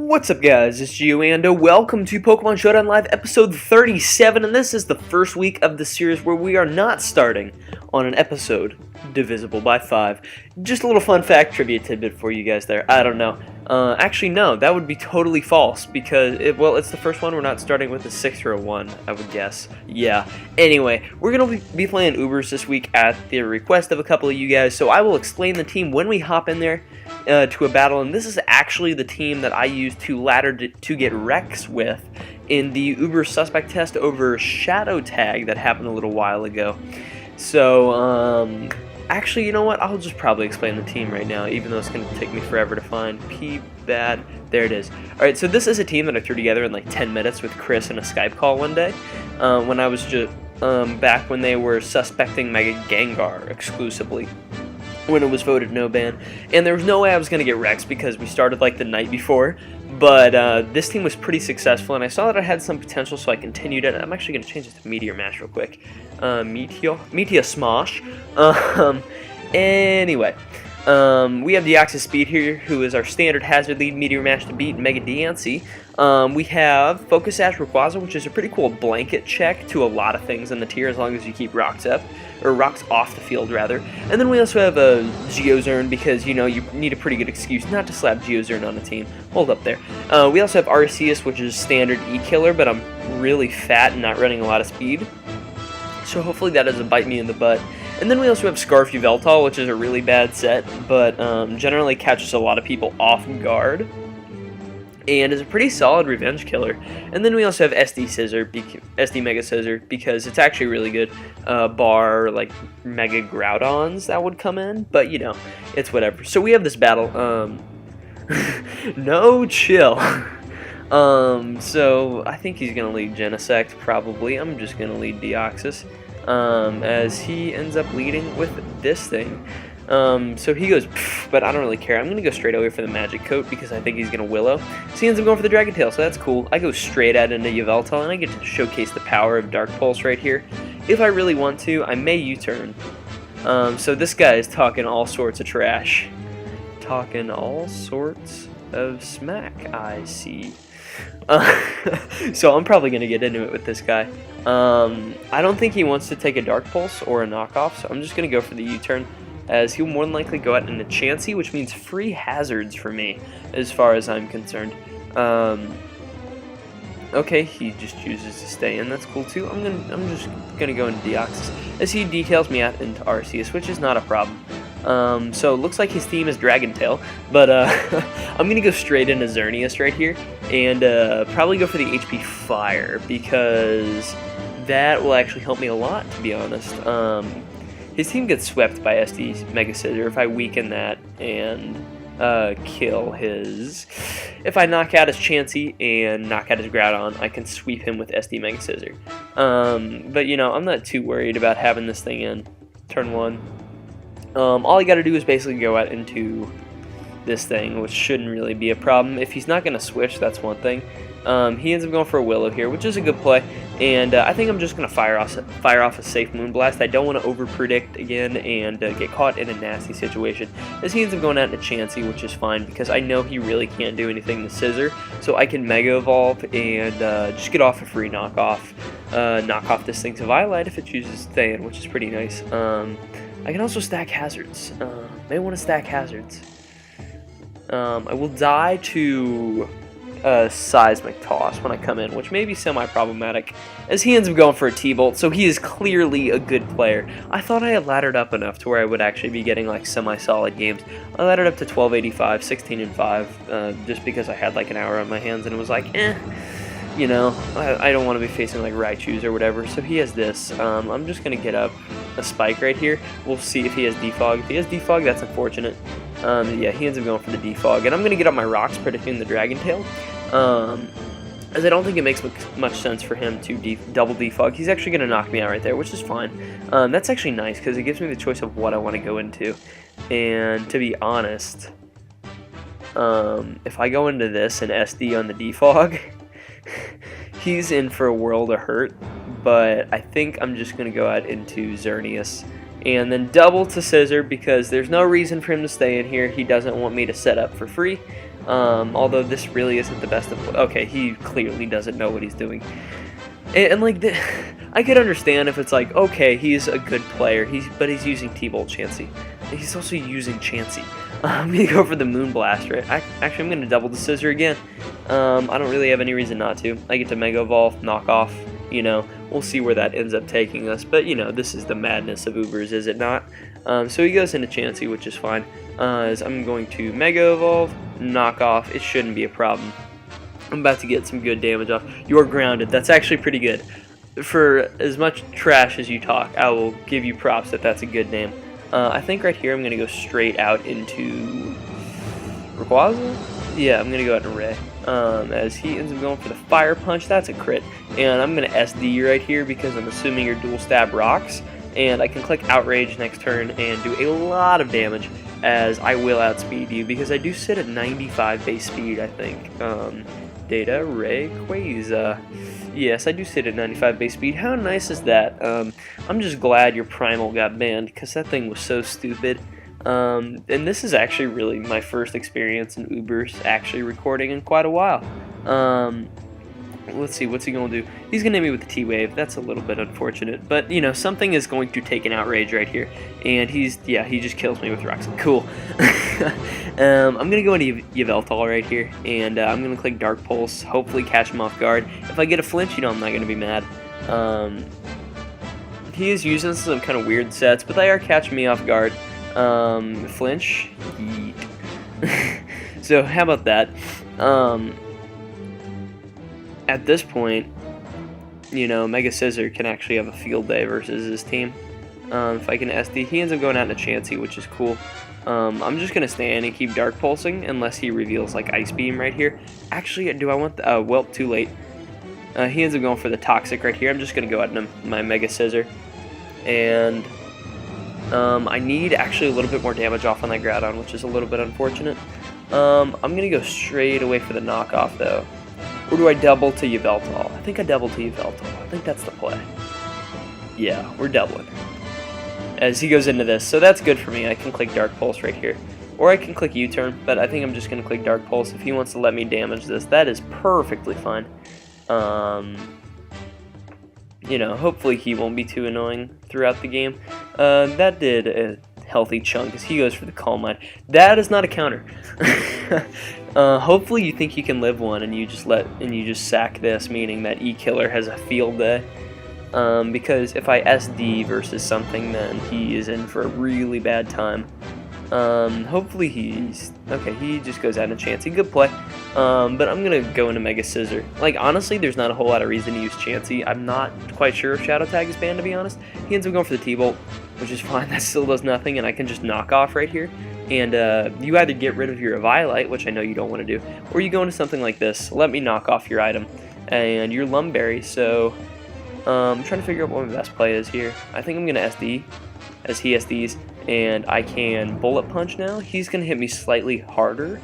What's up, guys? It's Geo, and welcome to Pokemon Showdown Live episode 37, and this is the first week of the series where we are not starting on an episode divisible by 5. Just a little fun fact trivia tidbit for you guys there. I don't know. Actually, no, that would be totally false, because, it's the first one. We're not starting with a 6 or a 1, I would guess. Yeah. Anyway, we're going to be playing Ubers this week at the request of a couple of you guys, so I will explain the team when we hop in there to a battle, and this is actually the team that I used to ladder to get Rex with in the Uber suspect test over Shadow Tag that happened a little while ago. So, actually, you know what? I'll just probably explain the team right now, even though it's going to take me forever to find. P-Bad. There it is. Alright, so this is a team that I threw together in like 10 minutes with Chris in a Skype call one day, when I was just, back when they were suspecting Mega Gengar exclusively, when it was voted no ban. And there was no way I was going to get Rex because we started like the night before, but this team was pretty successful, and I saw that I had some potential, so I continued it. I'm actually going to change this to Meteor Mash real quick. Meteor Smash. Anyway, we have Deoxys Speed here, who is our standard hazard lead Meteor Mash to beat Mega Diancie. We have Focus Sash Rayquaza, which is a pretty cool blanket check to a lot of things in the tier, as long as you keep rocks up, or rocks off the field rather. And then we also have a Geozern, because you know you need a pretty good excuse not to slap Geozern on a team. Hold up there. We also have Arceus, which is standard E-Killer, but I'm really fat and not running a lot of speed, so hopefully that doesn't bite me in the butt. And then we also have Scarf Yveltal, which is a really bad set, but generally catches a lot of people off guard, and is a pretty solid revenge killer. And then we also have SD Mega Scissor, because it's actually really good, bar like Mega Groudons that would come in, but you know, it's whatever. So we have this battle, no, chill. So I think he's gonna lead Genesect, probably. I'm just gonna lead Deoxys, as he ends up leading with this thing. So he goes, but I don't really care. I'm going to go straight away for the Magic Coat, because I think he's going to Willow. So he ends up going for the Dragon Tail, so that's cool. I go straight at into Yveltal, and I get to showcase the power of Dark Pulse right here. If I really want to, I may U-turn. So this guy is talking all sorts of trash. Talking all sorts of smack, I see. So I'm probably going to get into it with this guy. I don't think he wants to take a Dark Pulse or a knockoff, so I'm just going to go for the U-turn, as he'll more than likely go out in a Chansey, which means free hazards for me, as far as I'm concerned. Okay, he just chooses to stay in. That's cool too. I'm just gonna go into Deoxys, as he details me out into Arceus, which is not a problem. So it looks like his team is Dragon Tail, but I'm gonna go straight into Xerneas right here, and probably go for the HP Fire, because that will actually help me a lot, to be honest. His team gets swept by SD Mega Scissor. If I weaken that and kill his... If I knock out his Chansey and knock out his Groudon, I can sweep him with SD Mega Scissor. But, you know, I'm not too worried about having this thing in turn 1. All you gotta do is basically go out into this thing, which shouldn't really be a problem. If he's not gonna switch, that's one thing. He ends up going for a Willow here, which is a good play, and I think I'm just going to fire off a safe Moonblast. I don't want to over-predict again and get caught in a nasty situation, as he ends up going out into Chansey, which is fine, because I know he really can't do anything to Scissor, so I can Mega Evolve and just get off a free knockoff. Knock off this thing's Violite if it chooses to stay in, which is pretty nice. I can also stack hazards. May want to stack hazards. I will die to... Seismic Toss when I come in, which may be semi-problematic, as he ends up going for a T-Bolt, so he is clearly a good player. I thought I had laddered up enough to where I would actually be getting like semi-solid games. I laddered up to 1285, 16-5, just because I had like an hour on my hands, and it was like, you know, I don't want to be facing like Raichus or whatever, so he has this. I'm just going to get up a Spike right here. We'll see if he has Defog. If he has Defog, that's unfortunate. Yeah, he ends up going for the Defog, and I'm going to get up my rocks predicting the Dragon Tail, as I don't think it makes much sense for him to double Defog. He's actually going to knock me out right there, which is fine. That's actually nice, because it gives me the choice of what I want to go into, and to be honest, if I go into this and SD on the Defog, he's in for a world of hurt, but I think I'm just going to go out into Xerneas and then double to Scissor, because there's no reason for him to stay in here. He doesn't want me to set up for free. Although this really isn't the best of... Okay, he clearly doesn't know what he's doing. And like, I could understand if it's like, okay, he's a good player, but he's using T-Bolt Chansey. He's also using Chansey. I'm going to go for the Moon Blast, right? Actually, I'm going to double the Scissor again. I don't really have any reason not to. I get to Mega Evolve, knock off, you know. We'll see where that ends up taking us. But, you know, this is the madness of Ubers, is it not? So he goes into Chansey, which is fine. As I'm going to Mega Evolve, knock off. It shouldn't be a problem. I'm about to get some good damage off. You're grounded. That's actually pretty good. For as much trash as you talk, I will give you props that that's a good name. I think right here I'm going to go straight out into Rayquaza? Yeah, I'm going to go out to Ray. As he ends up going for the Fire Punch. That's a crit. And I'm going to SD right here because I'm assuming your dual stab rocks. And I can click Outrage next turn and do a lot of damage as I will outspeed you because I do sit at 95 base speed, I think. Data, Rayquaza. Yes, I do sit at 95 base speed. How nice is that? I'm just glad your Primal got banned because that thing was so stupid. And this is actually really my first experience in Ubers actually recording in quite a while. Let's see, what's he going to do? He's going to hit me with the T-Wave. That's a little bit unfortunate. But, you know, something is going to take an Outrage right here. And he just kills me with Rocks. Cool. I'm going to go into Yveltal right here. And I'm going to click Dark Pulse. Hopefully catch him off guard. If I get a flinch, you know, I'm not going to be mad. He is using some kind of weird sets, but they are catching me off guard. Flinch? Yeet. So, how about that? At this point, you know, Mega Scissor can actually have a field day versus his team. If I can SD, he ends up going out in a Chansey, which is cool. I'm just going to stand and keep Dark Pulsing unless he reveals, like, Ice Beam right here. Actually, do I want the... well, too late. He ends up going for the Toxic right here. I'm just going to go out in my Mega Scissor. And I need actually a little bit more damage off on that Groudon, which is a little bit unfortunate. I'm going to go straight away for the knockoff, though. Or do I double to Yveltal? I think I double to Yveltal. I think that's the play. Yeah, we're doubling. As he goes into this, so that's good for me. I can click Dark Pulse right here. Or I can click U-Turn, but I think I'm just going to click Dark Pulse. If he wants to let me damage this, that is perfectly fine. You know, hopefully he won't be too annoying throughout the game. That did a healthy chunk as he goes for the Calm Mind. That is not a counter. Hopefully you think you can live one and you just sack this, meaning that E-Killer has a field day. Because if I SD versus something, then he is in for a really bad time. Hopefully he's... Okay, he just goes out in a Chansey. Good play. But I'm going to go into Mega Scissor. Like, honestly, there's not a whole lot of reason to use Chansey. I'm not quite sure if Shadow Tag is banned, to be honest. He ends up going for the T-Bolt, which is fine. That still does nothing, and I can just knock off right here. And you either get rid of your Eviolite, which I know you don't want to do, or you go into something like this. Let me knock off your item. And your Lumberry, so... I'm trying to figure out what my best play is here. I think I'm going to SD, as he SDs, and I can Bullet Punch now. He's going to hit me slightly harder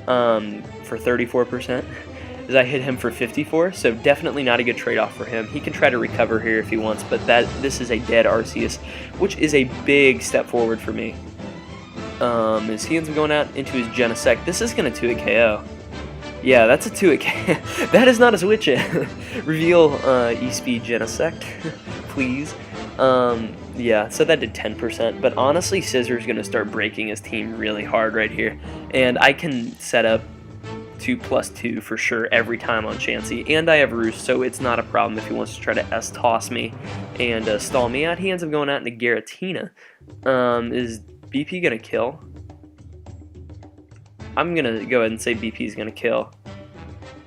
for 34%, as I hit him for 54%, so definitely not a good trade-off for him. He can try to recover here if he wants, but this is a dead Arceus, which is a big step forward for me. As he ends up going out into his Genesect, this is going to 2-hit KO. Yeah, that's a 2-hit KO. That is not a switch it. Reveal E-Speed Genesect, please. Yeah, so that did 10%, but honestly, Scissor's going to start breaking his team really hard right here. And I can set up 2+2 for sure every time on Chansey, and I have Roost, so it's not a problem if he wants to try to S-toss me and stall me out. He ends up going out into Giratina. Is BP going to kill? I'm going to go ahead and say BP is going to kill.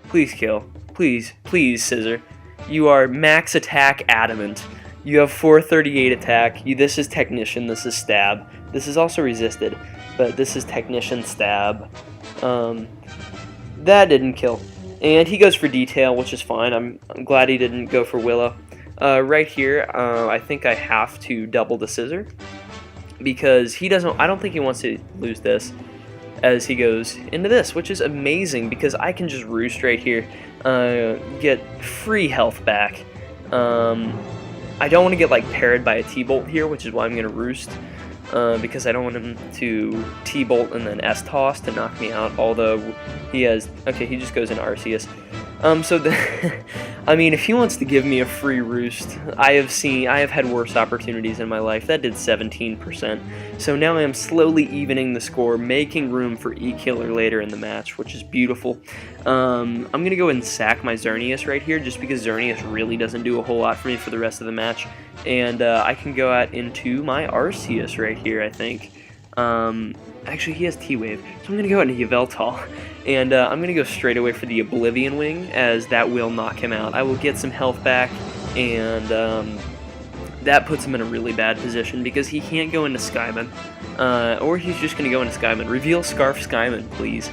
Please kill. Please, please, Scissor. You are max attack adamant. You have 438 attack. This is Technician, this is Stab. This is also Resisted, but this is Technician Stab. That didn't kill. And he goes for Detail, which is fine. I'm glad he didn't go for Willow. Right here, I think I have to double the Scissor. Because he doesn't, I don't think he wants to lose this. As he goes into this, which is amazing because I can just Roost right here, get free health back. I don't want to get like parried by a T-Bolt here, which is why I'm going to Roost. because I don't want him to T-bolt and then S-toss to knock me out, although he has, okay, he just goes into Arceus. I mean, if he wants to give me a free roost, I have had worse opportunities in my life. That did 17%. So now I am slowly evening the score, making room for E-Killer later in the match, which is beautiful. I'm going to go ahead and sack my Xerneas right here, just because Xerneas really doesn't do a whole lot for me for the rest of the match. And I can go out into my Arceus right here, I think. Actually, he has T-Wave, so I'm going to go out into Yveltal. And I'm going to go straight away for the Oblivion Wing, as that will knock him out. I will get some health back, and that puts him in a really bad position, because he can't go into Skyman. Or he's just going to go into Skyman. Reveal Scarf Skyman, please.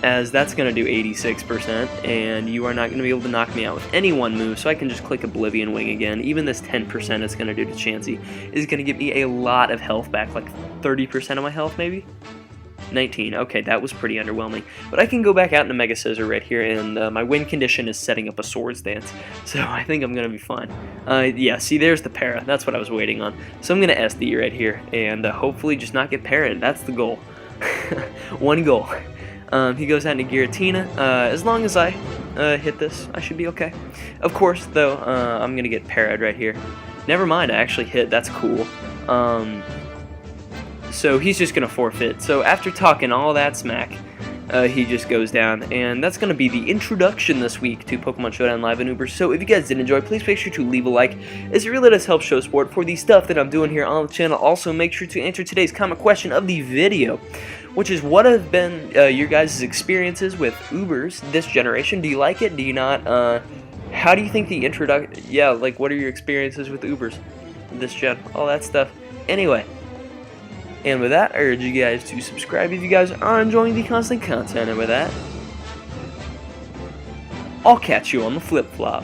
As that's going to do 86%, and you are not going to be able to knock me out with any one move, so I can just click Oblivion Wing again. Even this 10% it's going to do to Chansey is going to give me a lot of health back, like 30% of my health, maybe? 19. Okay, that was pretty underwhelming. But I can go back out into Mega Scissor right here, and my win condition is setting up a Swords Dance, so I think I'm going to be fine. Yeah, see, there's the para. That's what I was waiting on. So I'm going to SD right here, and hopefully just not get parried. That's the goal. One goal. He goes out into Giratina. As long as I hit this, I should be okay. Of course, though, I'm going to get parried right here. Never mind, I actually hit. That's cool. So he's just going to forfeit. So after talking all that smack, he just goes down. And that's going to be the introduction this week to Pokemon Showdown Live and Ubers. So if you guys did enjoy, please make sure to leave a like, as it really does help show support for the stuff that I'm doing here on the channel. Also, make sure to answer today's comment question of the video, which is, what have been your guys' experiences with Ubers this generation? Do you like it? Do you not? How do you think the introduction... Yeah, like, what are your experiences with Ubers this gen? All that stuff. Anyway. And with that, I urge you guys to subscribe if you guys are enjoying the constant content. And with that, I'll catch you on the flip-flop.